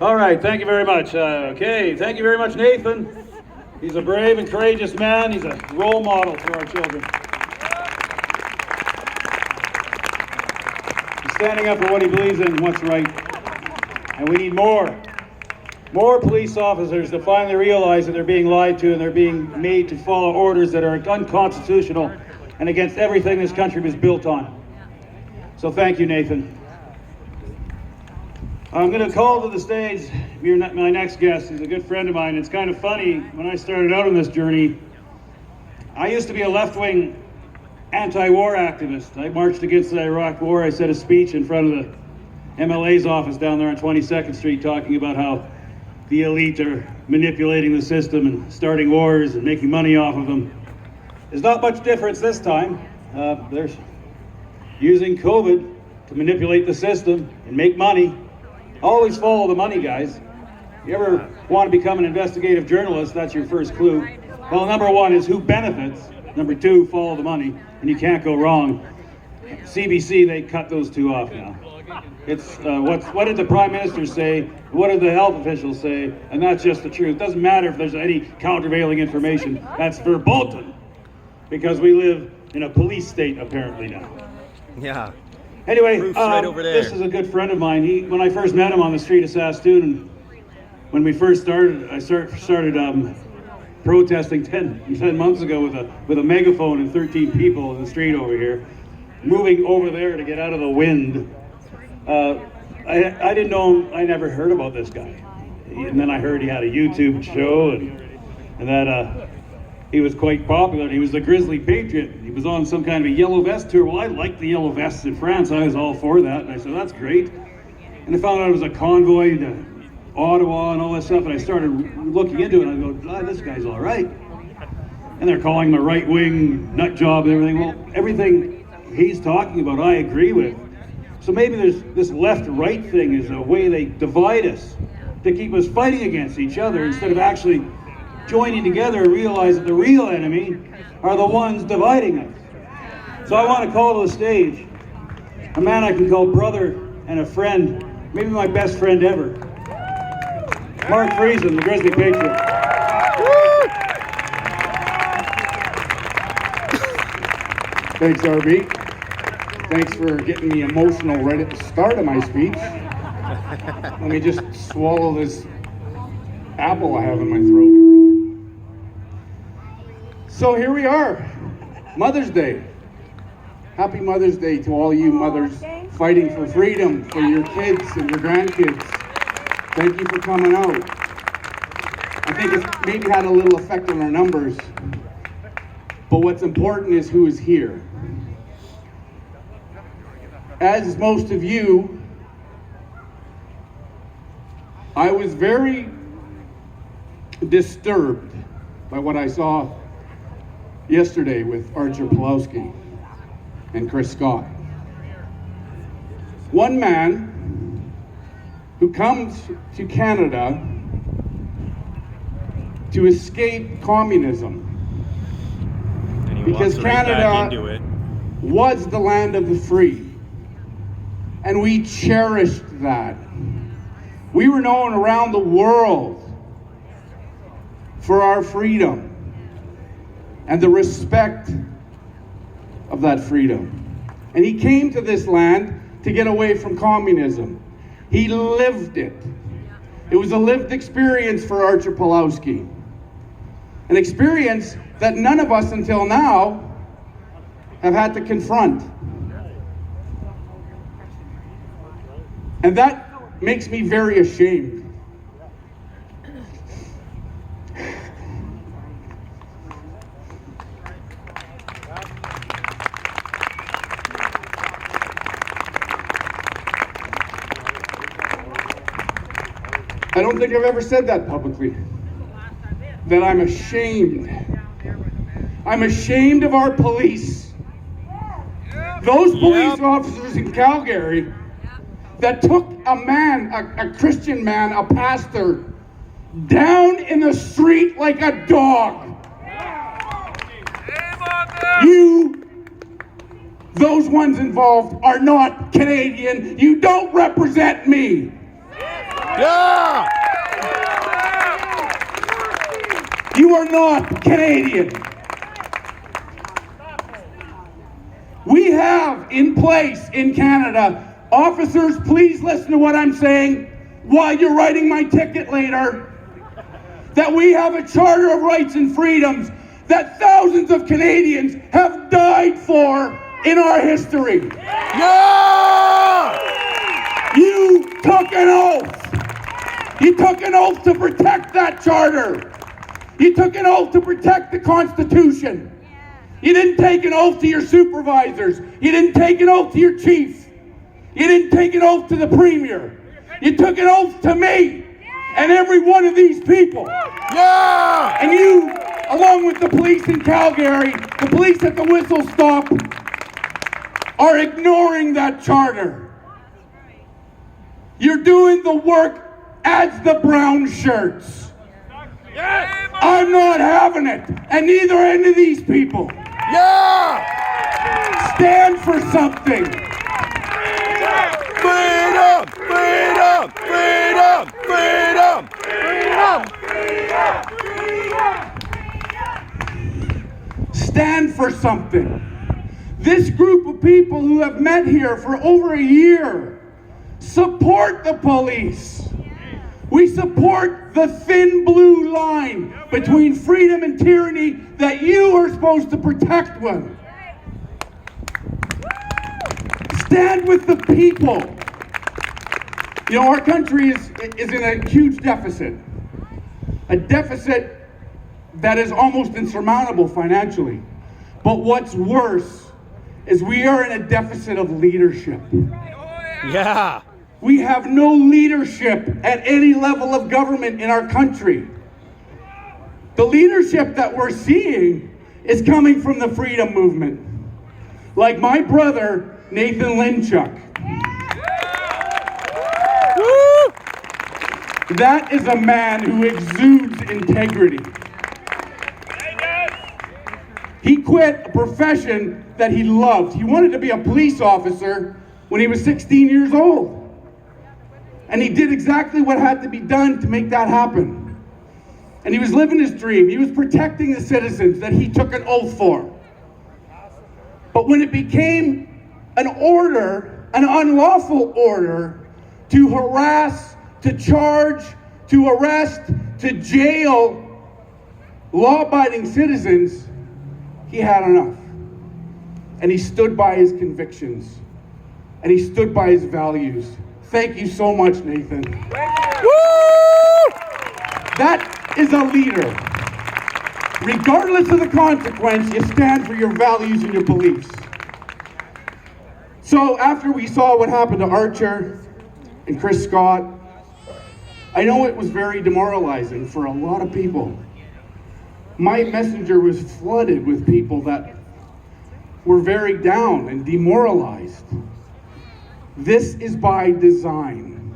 All right, thank you very much. Okay, thank you very much, Nathan. He's a brave and courageous man. He's a role model for our children. He's standing up for what he believes in and what's right. And we need more police officers to finally realize that they're being lied to and they're being made to follow orders that are unconstitutional and against everything this country was built on. So thank you, Nathan. I'm going to call to the stage my next guest. He's a good friend of mine. It's kind of funny, when I started out on this journey, I used to be a left-wing anti-war activist. I marched against the Iraq War. I said a speech in front of the MLA's office down there on 22nd Street talking about how the elite are manipulating the system and starting wars and making money off of them. There's not much difference this time. They're using COVID to manipulate the system and make money. Always follow the money, guys. If you ever want to become an investigative journalist, that's your first clue. Well, number one is who benefits. Number two, follow the money, and you can't go wrong. CBC, they cut those two off now. It's what did the Prime Minister say? What did the health officials say? And that's just the truth. It doesn't matter if there's any countervailing information. That's verboten, because we live in a police state apparently now. Yeah. Anyway, right over there. This is a good friend of mine. When I first met him on the street of Saskatoon, and when we first started, I started protesting 10 months ago with a megaphone and 13 people in the street over here, moving over there to get out of the wind. I didn't know, I never heard about this guy. And then I heard he had a YouTube show and that he was quite popular. He was the Grizzly Patriot. He was on some kind of a yellow vest tour. Well, I liked the yellow vests in France. I was all for that. And I said, that's great. And I found out it was a convoy to Ottawa and all that stuff. And I started looking into it. And I go, this guy's all right. And they're calling him a right-wing nut job and everything. Well, everything he's talking about, I agree with. So maybe there's this left-right thing is a way they divide us to keep us fighting against each other instead of actually joining together and realize that the real enemy are the ones dividing us. So I want to call to the stage a man I can call brother and a friend, maybe my best friend ever, Mark Friesen, the Grizzly Patriot. Thanks, RB. Thanks for getting me emotional right at the start of my speech. Let me just swallow this apple I have in my throat. So here we are, Mother's Day. Happy Mother's Day to all you mothers fighting for freedom for your kids and your grandkids. Thank you for coming out. I think it's maybe had a little effect on our numbers, but what's important is who is here. As most of you, I was very disturbed by what I saw yesterday with Archer Pawlowski and Chris Scott. One man who comes to Canada to escape communism because Canada was the land of the free. And we cherished that. We were known around the world for our freedom and the respect of that freedom. And he came to this land to get away from communism. He lived it. It was a lived experience for Archer Pawlowski. An experience that none of us until now have had to confront. And that makes me very ashamed. I don't think I've ever said that publicly. That I'm ashamed. I'm ashamed of our police. Those police officers in Calgary that took a man, a Christian man, a pastor, down in the street like a dog. You, those ones involved, are not Canadian. You don't represent me. Yeah! You are not Canadian. We have in place in Canada, officers, please listen to what I'm saying while you're writing my ticket later, that we have a Charter of Rights and Freedoms that thousands of Canadians have died for in our history. Yeah! You took an oath. You took an oath to protect that charter. You took an oath to protect the Constitution. You didn't take an oath to your supervisors. You didn't take an oath to your chief. You didn't take an oath to the premier. You took an oath to me and every one of these people. Yeah! And you, along with the police in Calgary, the police at the whistle stop, are ignoring that charter. You're doing the work as the brown shirts. Yes! I'm not having it, and neither are any of these people. Yeah! Stand for something. Freedom! Freedom! Freedom! Freedom! Freedom! Stand for something. This group of people who have met here for over a year support the police. We support the thin blue line between freedom and tyranny that you are supposed to protect with. Stand with the people. You know, our country is in a huge deficit. A deficit that is almost insurmountable financially. But what's worse is we are in a deficit of leadership. Yeah! We have no leadership at any level of government in our country. The leadership that we're seeing is coming from the freedom movement. Like my brother, Nathan Lynchuk. That is a man who exudes integrity. He quit a profession that he loved. He wanted to be a police officer when he was 16 years old. And he did exactly what had to be done to make that happen. And he was living his dream. He was protecting the citizens that he took an oath for. But when it became an order, an unlawful order, to harass, to charge, to arrest, to jail law-abiding citizens, he had enough. And he stood by his convictions. And he stood by his values. Thank you so much, Nathan. Woo! That is a leader. Regardless of the consequence, you stand for your values and your beliefs. So after we saw what happened to Archer and Chris Scott, I know it was very demoralizing for a lot of people. My messenger was flooded with people that were very down and demoralized. This is by design.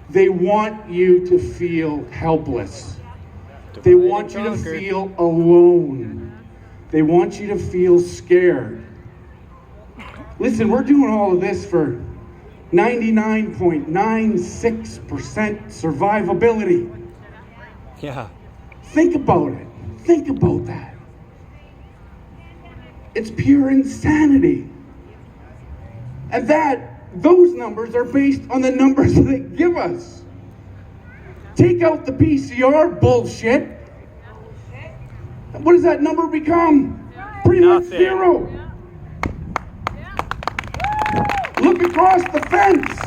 They want you to feel helpless. They want you to feel alone. They want you to feel scared. Listen, we're doing all of this for 99.96% survivability. Yeah. Think about it. Think about that. It's pure insanity. And those numbers are based on the numbers that they give us. Take out the PCR bullshit. What does that number become? Pretty much Nothing. zero. Look across the fence.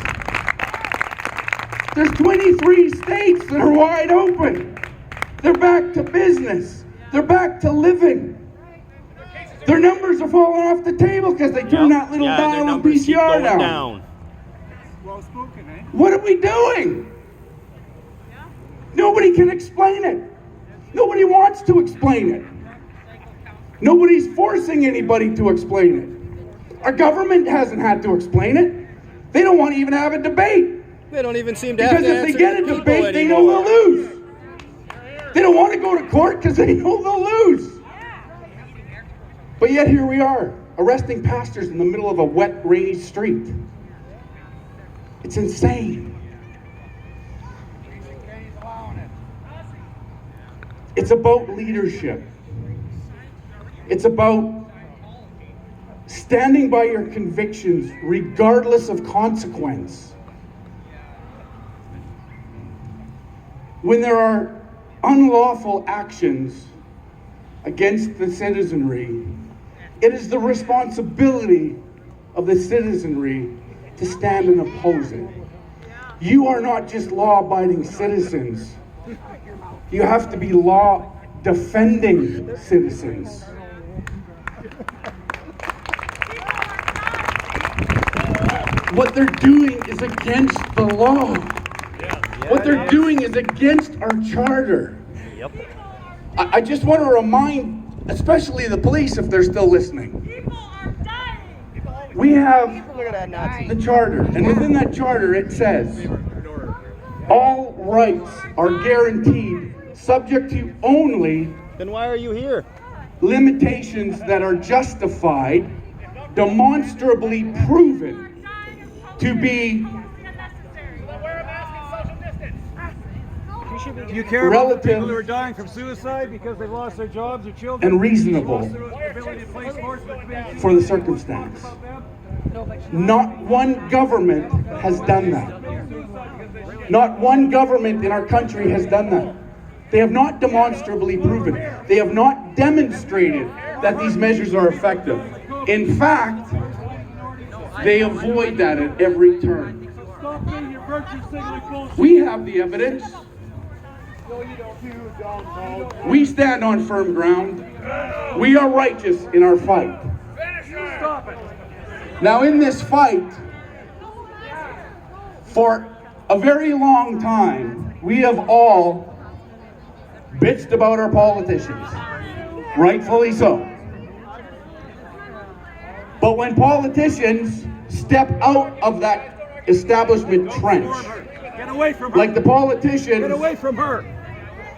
There's 23 states that are wide open. They're back to business. They're back to living. Their numbers are falling off the table because they turned that little dial on PCR down. What are we doing? Nobody can explain it. Nobody wants to explain it. Nobody's forcing anybody to explain it. Our government hasn't had to explain it. They don't want to even have a debate. They don't even seem to have Because to if they answer get a the debate, people they know anymore. they'll lose. They don't want to go to court because they know they'll lose. But yet here we are, arresting pastors in the middle of a wet, rainy street. It's insane. It's about leadership. It's about standing by your convictions regardless of consequence. When there are unlawful actions against the citizenry, it is the responsibility of the citizenry to stand and oppose it. You are not just law-abiding citizens. You have to be law-defending citizens. What they're doing is against the law. What they're doing is against our charter. I just want to remind, especially the police, if they're still listening. We have the charter, and within that charter it says, all rights are guaranteed, subject to only Then why are you here? limitations that are justified, demonstrably proven to be Do you care about the relative people who are dying from suicide because they've lost their jobs or children? and reasonable Lost their ability to play sports with community? for the circumstance. Not one government has done that. Not one government in our country has done that. They have not demonstrably proven. They have not demonstrated that these measures are effective. In fact, they avoid that at every turn. We have the evidence. We stand on firm ground. We are righteous in our fight. Now, in this fight, for a very long time, we have all bitched about our politicians. Rightfully so. But when politicians step out of that establishment trench, Get away from her. like the politicians... Get away from her.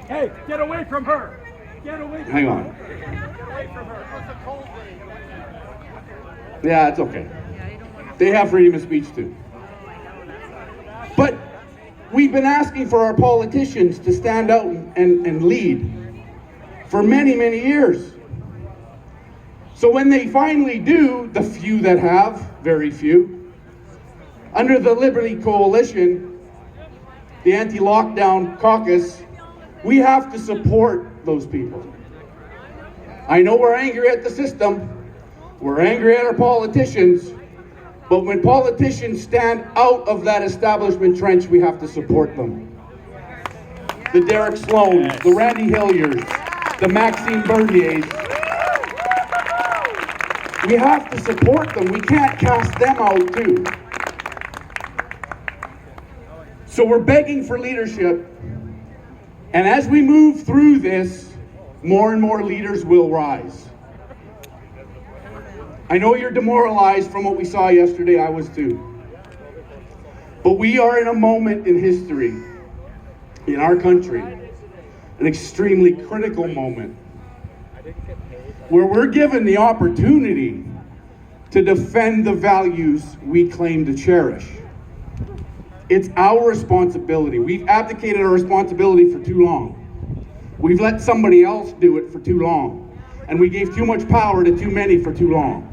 Hey, get away from her. Get away from Hang on. Get away from her. Yeah, it's okay. They have freedom of speech too. But we've been asking for our politicians to stand out and lead for many, many years. So when they finally do, the few that have, very few, under the Liberty Coalition, the anti-lockdown caucus, we have to support those people. I know we're angry at the system, we're angry at our politicians, but when politicians stand out of that establishment trench, we have to support them. The Derek Sloans, the Randy Hilliers, the Maxime Berniers. We have to support them. We can't cast them out too. So we're begging for leadership. And as we move through this, more and more leaders will rise. I know you're demoralized from what we saw yesterday. I was too. But we are in a moment in history, in our country, an extremely critical moment, where we're given the opportunity to defend the values we claim to cherish. It's our responsibility. We've abdicated our responsibility for too long. We've let somebody else do it for too long. And we gave too much power to too many for too long.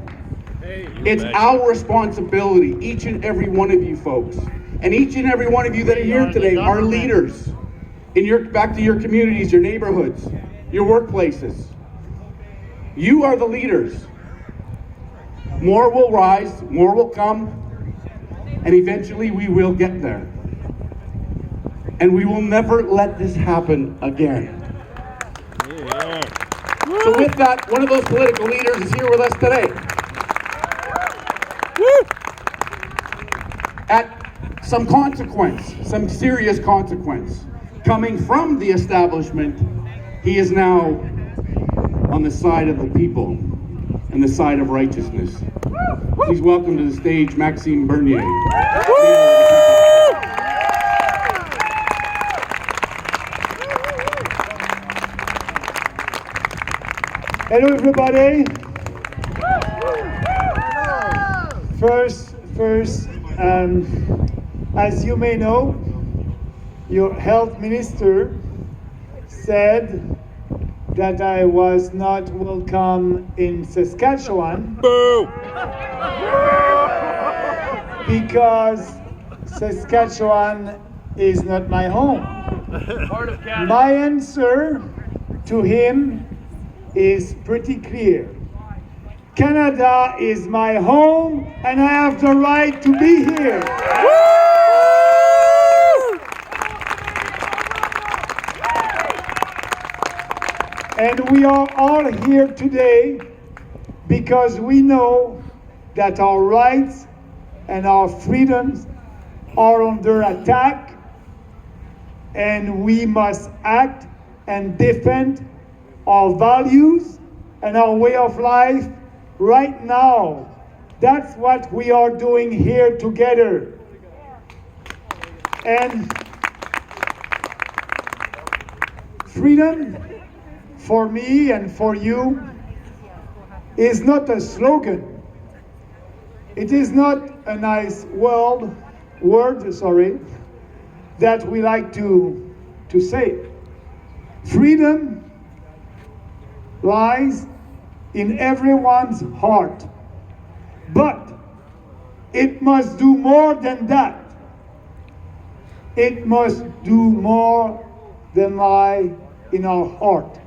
It's our responsibility, each and every one of you folks. And each and every one of you that are here today are leaders. Back to your communities, your neighborhoods, your workplaces. You are the leaders. More will rise, more will come, and eventually we will get there. And we will never let this happen again. So with that, one of those political leaders is here with us today. At some consequence, some serious consequence, coming from the establishment, he is now on the side of the people and the side of righteousness. Please welcome to the stage Maxime Bernier. Hello everybody. First, as you may know, your health minister said that I was not welcome in Saskatchewan Boo! because Saskatchewan is not my home. My answer to him is pretty clear. Canada is my home and I have the right to be here. And we are all here today because we know that our rights and our freedoms are under attack, and we must act and defend our values and our way of life right now. That's what we are doing here together. And freedom, for me and for you, is not a slogan. It is not a nice word, that we like to say. Freedom lies in everyone's heart. But it must do more than that. It must do more than lie in our heart.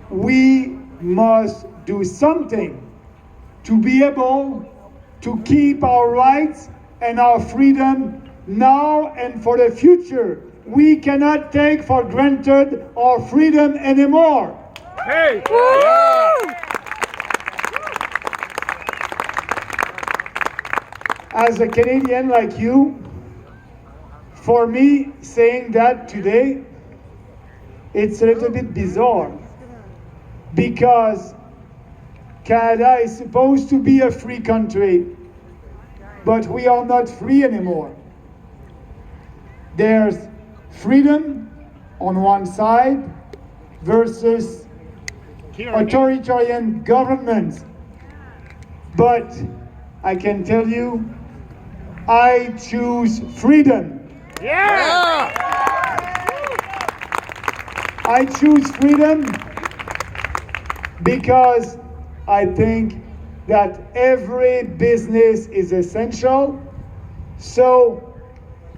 We must do something to be able to keep our rights and our freedom now and for the future. We cannot take for granted our freedom anymore. Hey! Yeah. As a Canadian like you, for me, saying that today, it's a little bit bizarre because Canada is supposed to be a free country, but we are not free anymore. There's freedom on one side versus authoritarian governments. But I can tell you, I choose freedom. Yeah! I choose freedom because I think that every business is essential. So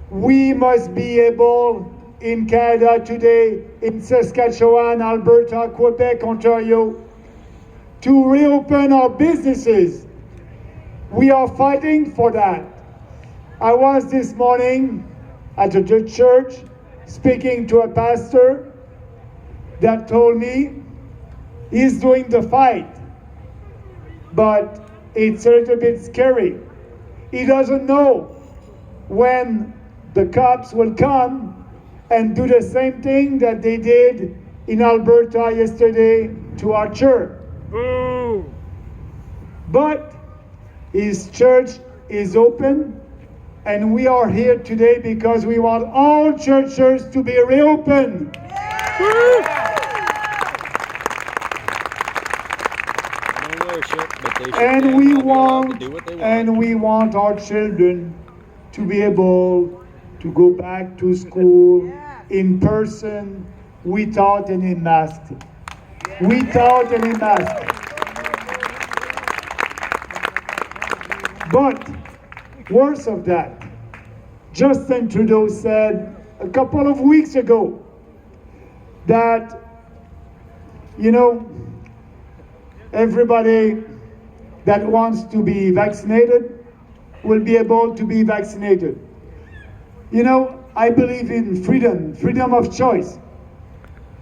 we must be able in Canada today, in Saskatchewan, Alberta, Quebec, Ontario, to reopen our businesses. We are fighting for that. I was this morning at a church speaking to a pastor that told me he's doing the fight, but it's a little bit scary. He doesn't know when the cops will come and do the same thing that they did in Alberta yesterday to our church. Boo! But his church is open, and we are here today because we want all churches to be reopened. And we want our children to be able to go back to school in person without any mask. Without any mask. But worse of that, Justin Trudeau said a couple of weeks ago that, everybody that wants to be vaccinated will be able to be vaccinated. I believe in freedom of choice.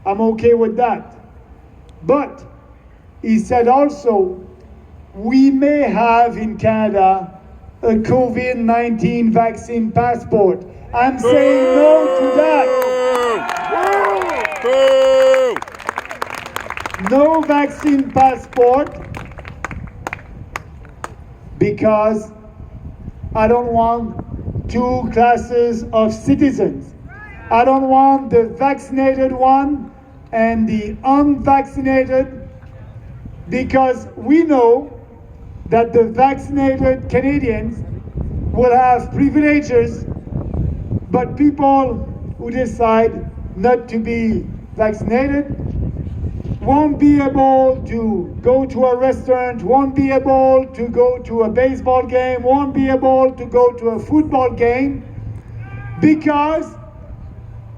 I'm okay with that. But he said also, we may have in Canada a COVID-19 vaccine passport. I'm saying no to that. No vaccine passport, because I don't want two classes of citizens. I don't want the vaccinated one and the unvaccinated, because we know that the vaccinated Canadians will have privileges, but people who decide not to be vaccinated won't be able to go to a restaurant, won't be able to go to a baseball game, won't be able to go to a football game because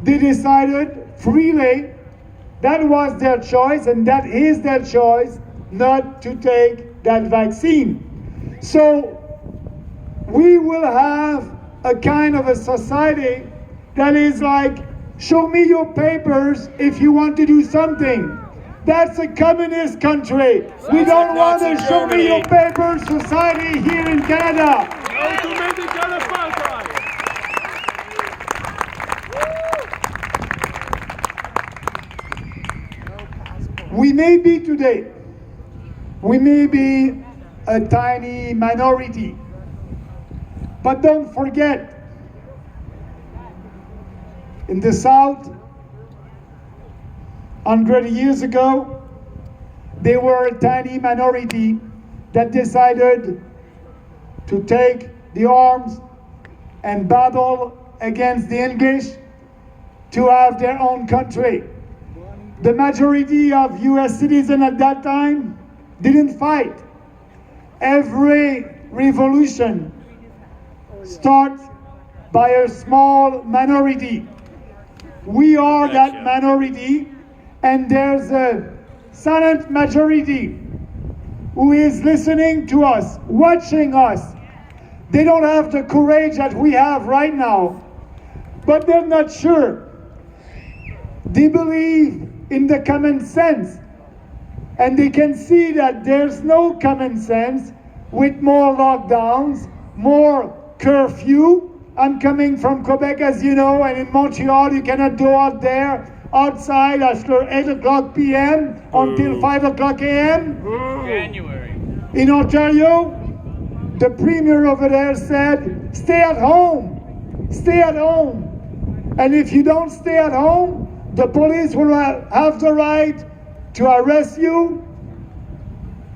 they decided freely that was their choice and that is their choice not to take that vaccine. So we will have a kind of a society that is like, show me your papers if you want to do something. That's a communist country. We don't want a show me your papers society here in Canada. We may be today, we may be a tiny minority, but don't forget, in the South, 100 years ago, they were a tiny minority that decided to take the arms and battle against the English to have their own country. The majority of US citizens at that time didn't fight. Every revolution starts by a small minority. We are that minority, and there's a silent majority who is listening to us, watching us. They don't have the courage that we have right now, but they're not sure. They believe in the common sense, and they can see that there's no common sense with more lockdowns, more curfew. I'm coming from Quebec, as you know, and in Montreal you cannot go out there outside after 8 o'clock p.m. until 5 o'clock a.m. January. In Ontario, the premier over there said, stay at home, stay at home. And if you don't stay at home, the police will have the right to arrest you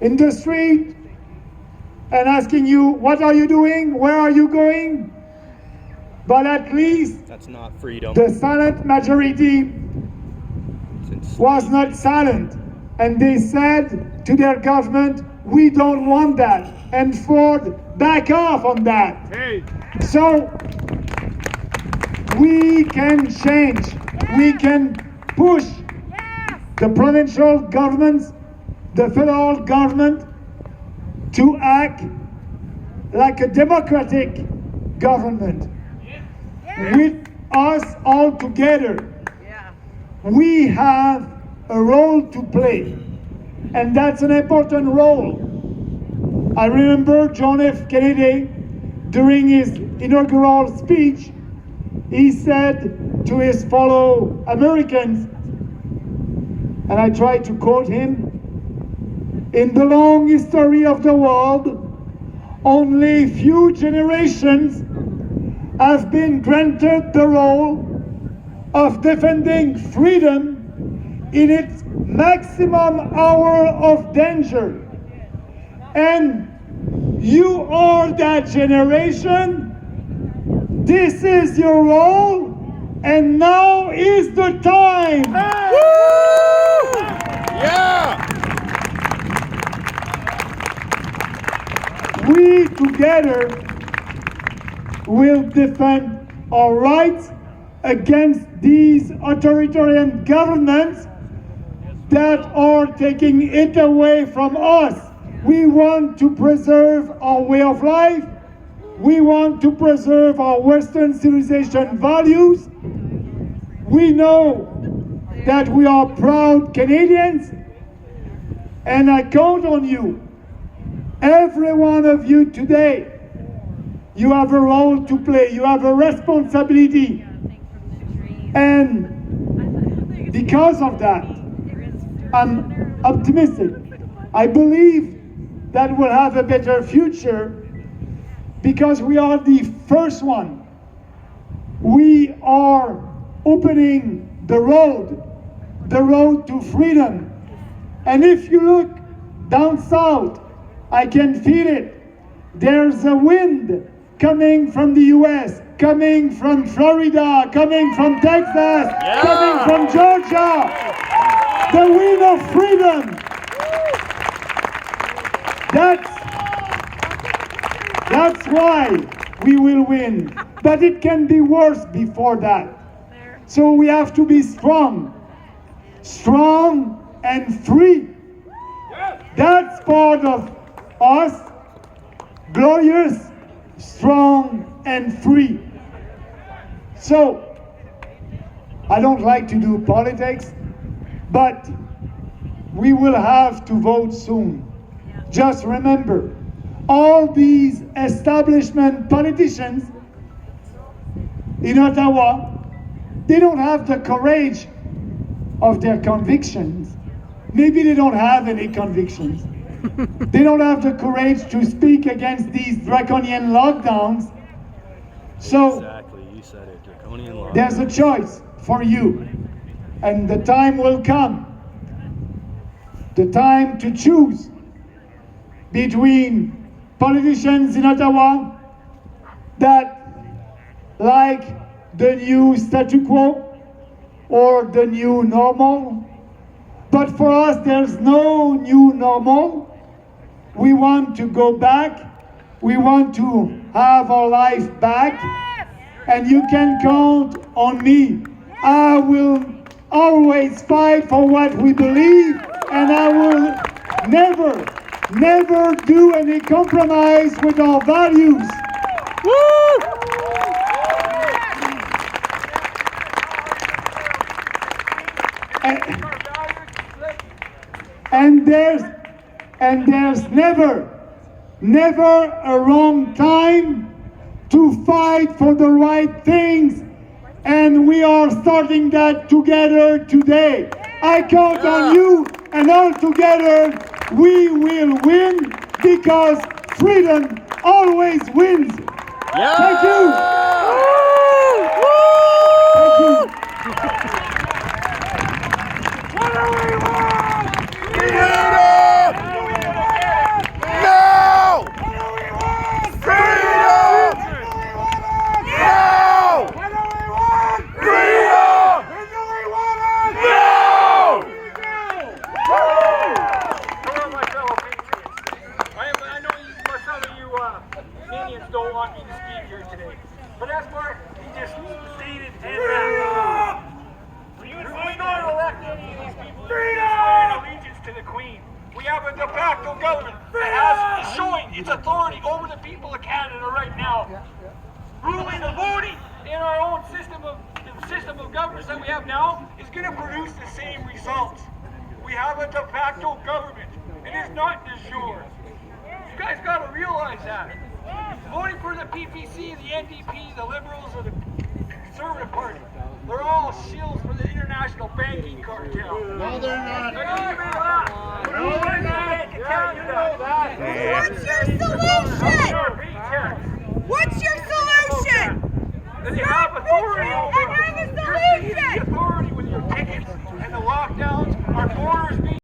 in the street and asking you, what are you doing? Where are you going? But at least that's not freedom. The silent majority was not silent. And they said to their government, we don't want that. And Ford back off on that. Hey. So we can change. We can push the provincial governments, the federal government to act like a democratic government. With us all together, we have a role to play, and that's an important role. I remember John F. Kennedy, during his inaugural speech, he said to his fellow Americans, and I try to quote him, in the long history of the world, only few generations have been granted the role of defending freedom in its maximum hour of danger. And you are that generation. This is your role, and now is the time. Hey! Woo! Yeah! We together will defend our rights against these authoritarian governments that are taking it away from us. We want to preserve our way of life. We want to preserve our Western civilization values. We know that we are proud Canadians, and I count on you. Every one of you today, you have a role to play. You have a responsibility. And because of that, I'm optimistic. I believe that we'll have a better future because we are the first one. We are opening the road to freedom. And if you look down south, I can feel it. There's a wind coming from the US, coming from Florida, coming from Texas, coming from Georgia. The win of freedom. That's why we will win. But it can be worse before that. So we have to be strong. Strong and free. That's part of us. Glorious, strong and free. So, I don't like to do politics, but we will have to vote soon. Just remember, all these establishment politicians in Ottawa, they don't have the courage of their convictions. Maybe they don't have any convictions. They don't have the courage to speak against these draconian lockdowns. So, Exactly, you said it. Draconian law. there's a choice for you. And the time will come. The time to choose between politicians in Ottawa that like the new statu quo or the new normal. But for us, there's no new normal. We want to go back. We want to have our life back. And you can count on me. I will always fight for what we believe, and I will never do any compromise with our values. And there's never a wrong time to fight for the right things, and we are starting that together today. I count on you, and all together we will win, because freedom always wins. Thank you. Thank you. What do we want? Freedom! No! What do we want? Freedom! No! What do we want? Freedom! When do we want it? No! Hello, my fellow patriots. I know some of you Canadians don't want me to speak here today, but as Mark, he just stated we don't elect any of these people. We're swearing allegiance to the Queen. We have a de facto government that is showing its authority over the people of Canada right now. Ruling and voting in our own system of governance that we have now is going to produce the same results. We have a de facto government. It is not de jure. You guys got to realize that. Voting for the PPC, the NDP, the Liberals, or the Conservative Party, they're all shills for the international banking cartel. No, they're not. No, they're not. What's your solution? What's your solution? They have authority over. I have a solution.